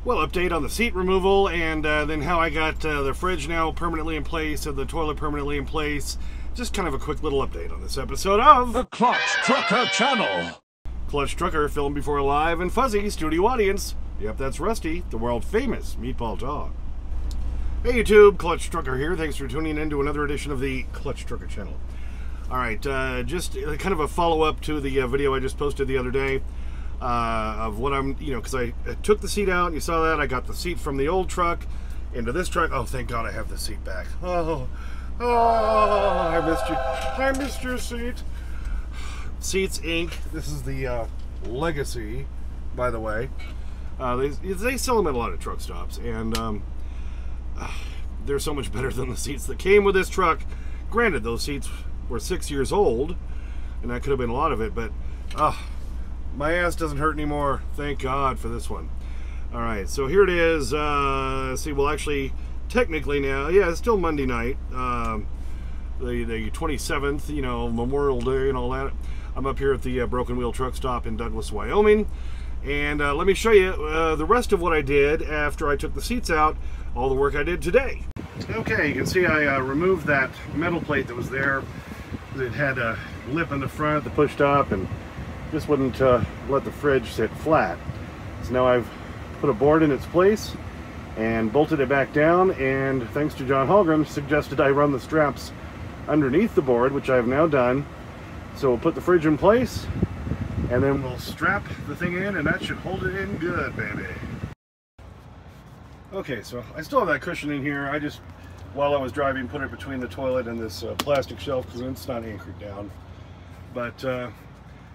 Well, update on the seat removal, and then how I got the fridge now permanently in place and the toilet permanently in place. Just kind of a quick little update on this episode of the Clutch Trucker Channel. Clutch Trucker, filmed before a live and fuzzy studio audience. Yep, that's Rusty, the world famous meatball dog. Hey YouTube, Clutch Trucker here. Thanks for tuning in to another edition of the Clutch Trucker Channel. Alright, just kind of a follow-up to the video I just posted the other day. Of what I'm, because I took the seat out, and you saw that. I got the seat from the old truck into this truck. Oh, thank God I have the seat back. Oh, I missed you. I missed your seat. Seats Inc. This is the Legacy, by the way. They sell them at a lot of truck stops, and they're so much better than the seats that came with this truck. Granted, those seats were 6 years old, and that could have been a lot of it, but my ass doesn't hurt anymore. Thank God for this one. Alright, so here it is. See, well, actually, technically now, yeah, it's still Monday night. The 27th, Memorial Day and all that. I'm up here at the Broken Wheel Truck Stop in Douglas, Wyoming. And let me show you the rest of what I did after I took the seats out, all the work I did today. Okay, you can see I removed that metal plate that was there. It had a lip in the front that pushed up, and just wouldn't let the fridge sit flat. So now I've put a board in its place and bolted it back down, and thanks to John Holgren, suggested I run the straps underneath the board, which I have now done. So we'll put the fridge in place, and then we'll strap the thing in, and that should hold it in good, baby. Okay, so I still have that cushion in here. I just, while I was driving, put it between the toilet and this plastic shelf because it's not anchored down. But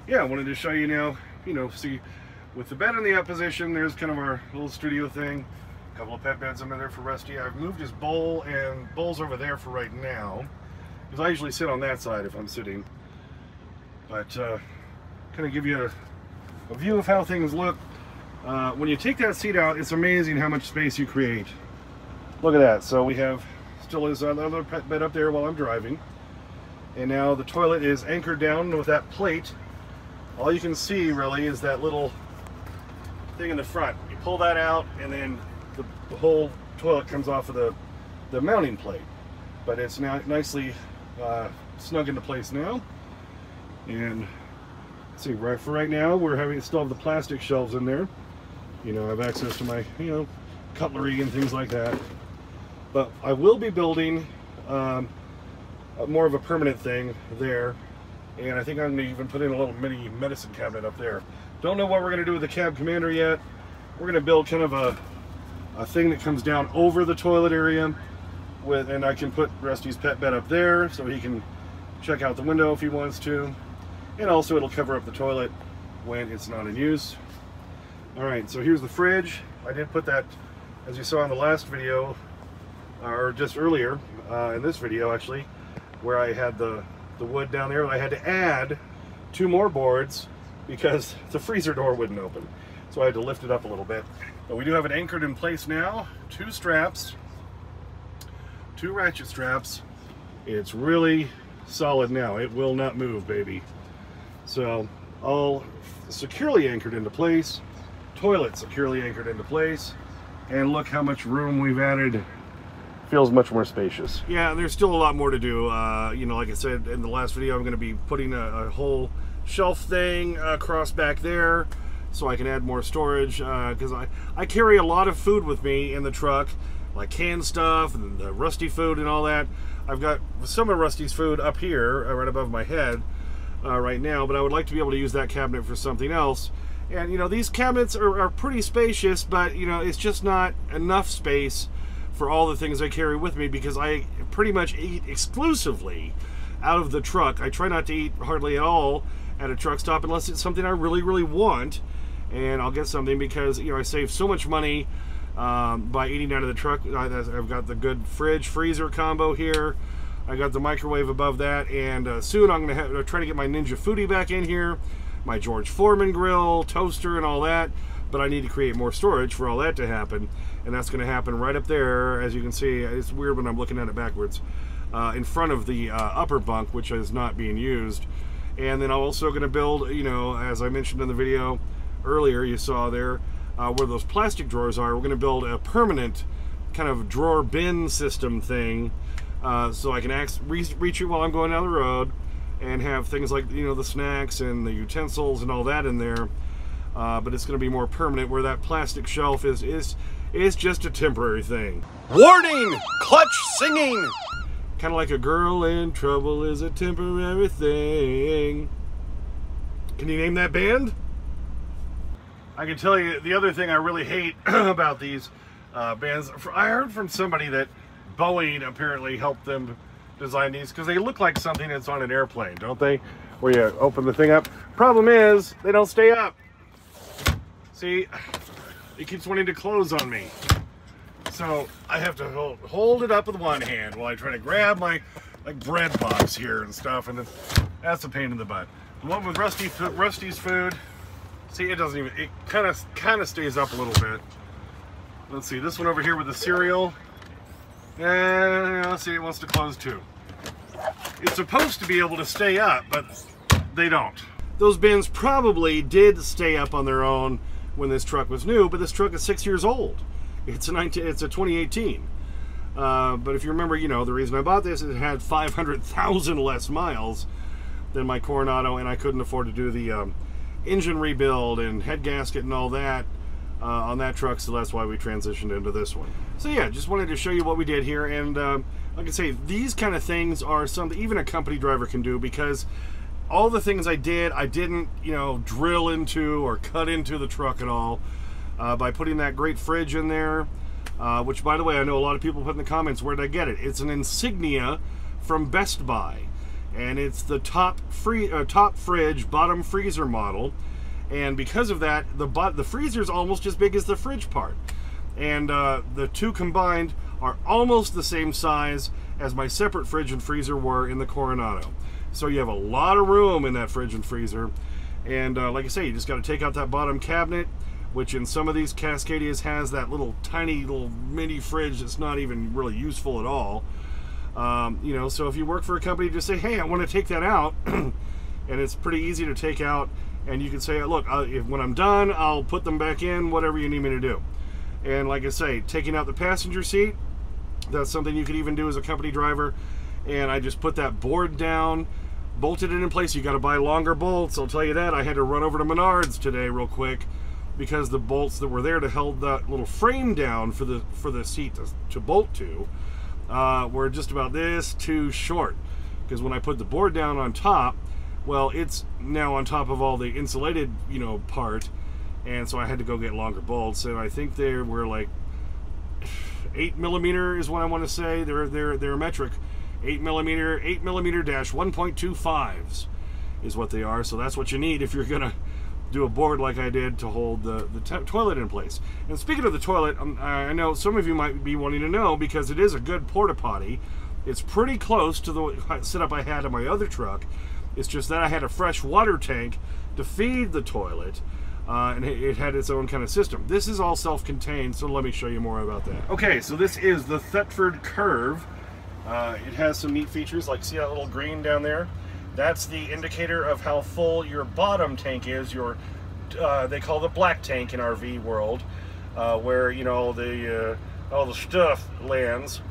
yeah, I wanted to show you now, see, with the bed in the up position, there's kind of our little studio thing. A couple of pet beds under there for Rusty. I've moved his bowl, and bowl's over there for right now, because I usually sit on that side if I'm sitting. But kind of give you a view of how things look. When you take that seat out, it's amazing how much space you create. Look at that. So we have, still is another pet bed up there while I'm driving. And now the toilet is anchored down with that plate. All you can see really is that little thing in the front. You pull that out, and then the whole toilet comes off of the mounting plate. But it's now nicely snug into place now. And see, for right now, we're still have the plastic shelves in there. I have access to my, cutlery and things like that. But I will be building more of a permanent thing there. And I think I'm going to even put in a little mini medicine cabinet up there. Don't know what we're going to do with the cab commander yet. We're going to build kind of a thing that comes down over the toilet area. And I can put Rusty's pet bed up there so he can check out the window if he wants to. And also it'll cover up the toilet when it's not in use. Alright, so here's the fridge. I did put that, as you saw in the last video, or just earlier, in this video actually, where I had the wood down there. I had to add 2 more boards because the freezer door wouldn't open. So I had to lift it up a little bit. But we do have it anchored in place now. 2 straps, 2 ratchet straps. It's really solid now. It will not move, baby. So all securely anchored into place. Toilet securely anchored into place. And look how much room we've added. Feels much more spacious. Yeah, there's still a lot more to do. Like I said in the last video, I'm going to be putting a whole shelf thing across back there so I can add more storage, because I carry a lot of food with me in the truck, like canned stuff and the Rusty food and all that. I've got some of Rusty's food up here right above my head right now, but I would like to be able to use that cabinet for something else. And these cabinets are pretty spacious, but it's just not enough space for all the things I carry with me, because I pretty much eat exclusively out of the truck. I try not to eat hardly at all at a truck stop unless it's something I really, really want, and I'll get something because I save so much money by eating out of the truck. I've got the good fridge freezer combo here. I got the microwave above that, and soon I'm going to try to get my Ninja Foodie back in here, my George Foreman grill, toaster, and all that. But I need to create more storage for all that to happen, and that's going to happen right up there. As you can see, it's weird when I'm looking at it backwards, in front of the upper bunk, which is not being used. And then I'm also going to build, as I mentioned in the video earlier, you saw there, where those plastic drawers are, we're going to build a permanent kind of drawer bin system thing, so I can reach it while I'm going down the road, and have things like, you know, the snacks and the utensils and all that in there. But it's going to be more permanent, where that plastic shelf is just a temporary thing. Warning! Clutch singing! Kind of like a girl in trouble is a temporary thing. Can you name that band? I can tell you the other thing I really hate about these bands. I heard from somebody that Boeing apparently helped them design these because they look like something that's on an airplane, don't they? Where you open the thing up. Problem is, they don't stay up. See, it keeps wanting to close on me. So I have to hold it up with one hand while I try to grab my bread box here and stuff, and that's a pain in the butt. The one with Rusty's food, see, it doesn't even, it kind of stays up a little bit. Let's see, this one over here with the cereal, see, it wants to close too. It's supposed to be able to stay up, but they don't. Those bins probably did stay up on their own when this truck was new, but this truck is 6 years old. It's a 2018. But if you remember, you know, the reason I bought this is it had 500,000 less miles than my Coronado, and I couldn't afford to do the engine rebuild and head gasket and all that on that truck, so that's why we transitioned into this one. So yeah, just wanted to show you what we did here, and like I say, these kind of things are something even a company driver can do, because all the things I didn't, you know, drill into or cut into the truck at all. By putting that great fridge in there, which, by the way, I know a lot of people put in the comments, where did I get it? It's an Insignia from Best Buy, and it's the top fridge, bottom freezer model, and because of that, the freezer is almost as big as the fridge part, and the two combined are almost the same size as my separate fridge and freezer were in the Coronado. So you have a lot of room in that fridge and freezer, and like I say, you just got to take out that bottom cabinet, which in some of these Cascadias has that little tiny little mini fridge that's not even really useful at all. You know, so if you work for a company, just say, hey, I want to take that out, and it's pretty easy to take out, and you can say, look, when I'm done, I'll put them back in, whatever you need me to do. And like I say, taking out the passenger seat, that's something you could even do as a company driver. And I just put that board down, bolted it in place. You got to buy longer bolts, I'll tell you that. I had to run over to Menards today real quick, because the bolts that were there to hold that little frame down for the seat to bolt to were just about this too short. Because when I put the board down on top, well, it's now on top of all the insulated, you know, part, and so I had to go get longer bolts. And I think they were like 8mm is what I want to say. They're metric 8mm 1.25s is what they are. So that's what you need if you're gonna do a board like I did to hold the toilet in place. And speaking of the toilet, I know some of you might be wanting to know, because it is a good porta potty. It's pretty close to the setup I had in my other truck. It's just that I had a fresh water tank to feed the toilet, and it had its own kind of system. This is all self-contained, so let me show you more about that. Okay, so this is the Thetford Curve. It has some neat features, like see that little green down there? That's the indicator of how full your bottom tank is. Your they call the black tank in RV world, where, you know, all the stuff lands.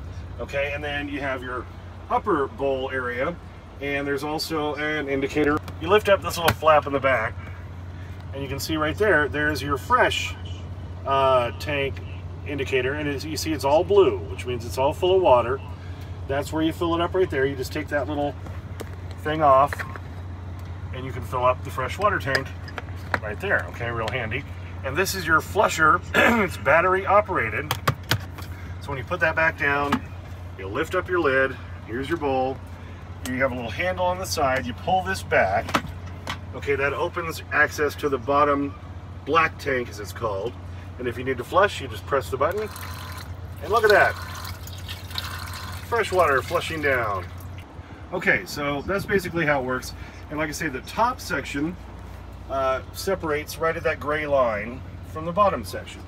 Okay, and then you have your upper bowl area, and there's also an indicator. You lift up this little flap in the back, and you can see right there, there's your fresh tank indicator, and you see it's all blue, which means it's all full of water. That's where you fill it up right there. You just take that little thing off, and you can fill up the fresh water tank right there. Okay, real handy. And this is your flusher. It's battery operated. So when you put that back down, you lift up your lid. Here's your bowl. You have a little handle on the side. You pull this back. Okay, that opens access to the bottom black tank, as it's called. And if you need to flush, you just press the button. And look at that. Fresh water flushing down. Okay, so that's basically how it works. And like I say, the top section separates right at that gray line from the bottom section.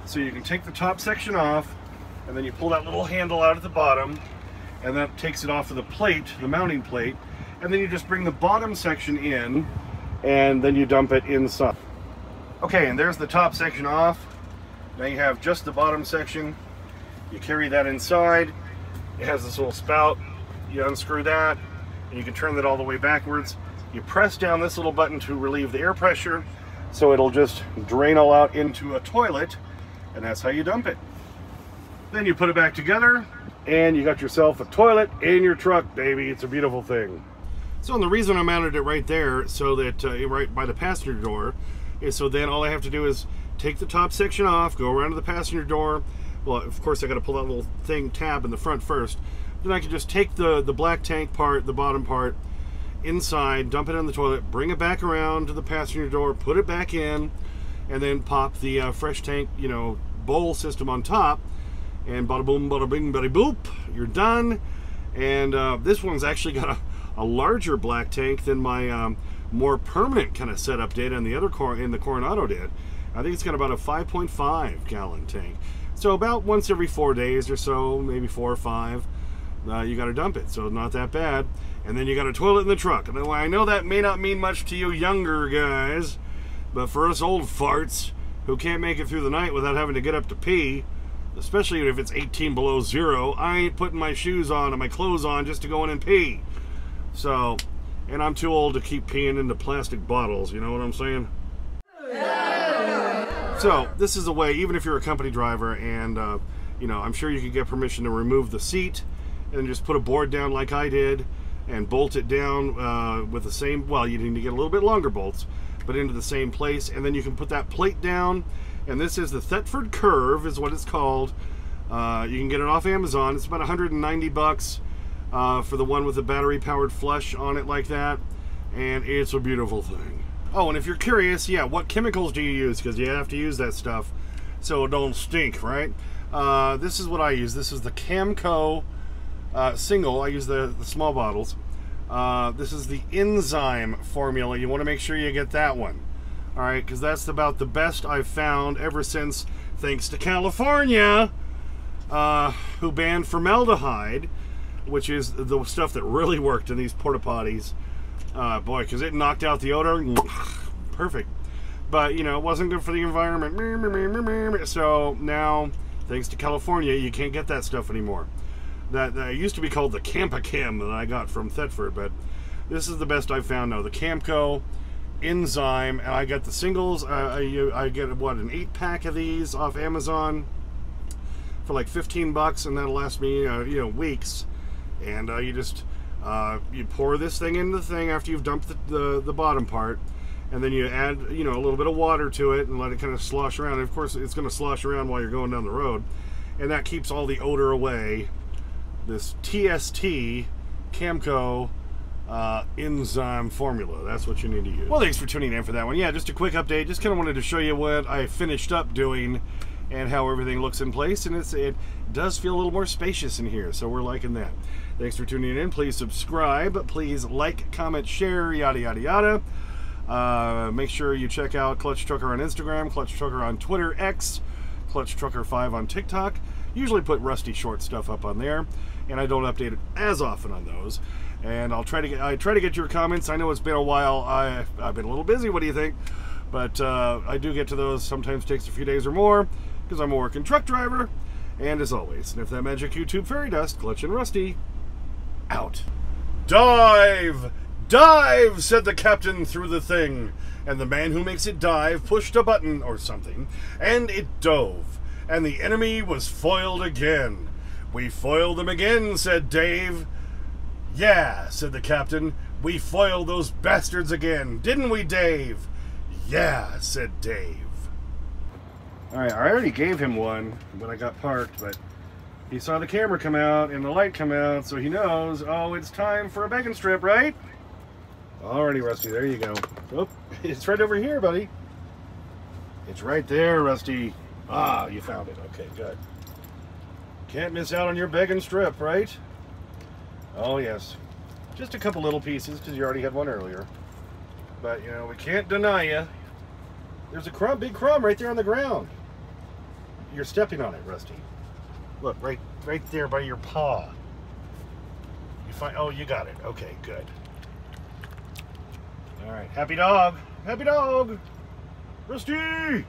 So you can take the top section off, and then you pull that little handle out at the bottom, and that takes it off of the plate, the mounting plate, and then you just bring the bottom section in, and then you dump it inside. Okay, and there's the top section off. Now you have just the bottom section. You carry that inside. It has this little spout. You unscrew that, and you can turn that all the way backwards. You press down this little button to relieve the air pressure, so it'll just drain all out into a toilet, and that's how you dump it. Then you put it back together, and you got yourself a toilet in your truck, baby. It's a beautiful thing. So, and the reason I mounted it right there, so that right by the passenger door, is so then all I have to do is take the top section off, go around to the passenger door. Well, of course, I got to pull that little thing tab in the front first. Then I can just take the black tank part, the bottom part, inside, dump it in the toilet, bring it back around to the passenger door, put it back in, and then pop the fresh tank, you know, bowl system on top, and bada boom, bada bing, bada boop, you're done. And this one's actually got a larger black tank than my more permanent kind of setup did, and the other in the Coronado did. I think it's got about a 5.5 gallon tank. So about once every 4 days or so, maybe 4 or 5, you got to dump it. So not that bad. And then you got a toilet in the truck. And I know that may not mean much to you younger guys, but for us old farts who can't make it through the night without having to get up to pee, especially if it's 18 below zero, I ain't putting my shoes on and my clothes on just to go in and pee. So, and I'm too old to keep peeing into plastic bottles, you know what I'm saying? So, this is a way, even if you're a company driver, and, you know, I'm sure you could get permission to remove the seat and just put a board down like I did and bolt it down with the same, well, you need to get a little bit longer bolts, but into the same place, and then you can put that plate down. And this is the Thetford Curve, is what it's called. You can get it off Amazon. It's about 190 bucks for the one with the battery-powered flush on it like that, and it's a beautiful thing. Oh, and if you're curious, yeah, what chemicals do you use? Because you have to use that stuff so it don't stink, right? This is what I use. This is the Camco single. I use the small bottles. This is the enzyme formula. You want to make sure you get that one. All right, because that's about the best I've found ever since, thanks to California, who banned formaldehyde, which is the stuff that really worked in these porta potties. Boy, because it knocked out the odor. Perfect. But, you know, it wasn't good for the environment. So now, thanks to California, you can't get that stuff anymore. That used to be called the Campachem that I got from Thetford, but this is the best I've found now. The Camco enzyme, and I got the singles. I get, what, an 8-pack of these off Amazon for like 15 bucks, and that'll last me, you know, weeks. And you just you pour this thing in the thing after you've dumped the bottom part, and then you add, you know, a little bit of water to it and let it kind of slosh around. And of course, it's going to slosh around while you're going down the road, and that keeps all the odor away. This TST Camco enzyme formula, that's what you need to use. Well, thanks for tuning in for that one. Yeah, just a quick update. Just kind of wanted to show you what I finished up doing and how everything looks in place, and it does feel a little more spacious in here, so we're liking that. Thanks for tuning in. Please subscribe. Please like, comment, share, yada, yada, yada. Make sure you check out Clutch Trucker on Instagram, Clutch Trucker on Twitter, X, Clutch Trucker 5 on TikTok. Usually put Rusty Short stuff up on there, and I don't update it as often on those. And I try to get your comments. I know it's been a while. I've been a little busy. What do you think? But I do get to those. Sometimes takes a few days or more because I'm a working truck driver. And as always, sniff that magic YouTube fairy dust. Clutch and Rusty out. Dive! Dive! Said the captain through the thing. And the man who makes it dive pushed a button or something, and it dove. And the enemy was foiled again. We foiled them again, said Dave. Yeah, said the captain. We foiled those bastards again, didn't we, Dave? Yeah, said Dave. Alright, I already gave him one when I got parked, but he saw the camera come out and the light come out, so he knows, oh, it's time for a bacon strip, right? Alrighty, Rusty, there you go. Oh, it's right over here, buddy. It's right there, Rusty. Ah, you found it. Okay, good. Can't miss out on your bacon strip, right? Oh, yes. Just a couple little pieces, because you already had one earlier. But, you know, we can't deny you. There's a crumb, big crumb right there on the ground. You're stepping on it, Rusty. Look, right there by your paw. You find, oh, you got it. Okay, good. All right, happy dog. Happy dog. Rusty!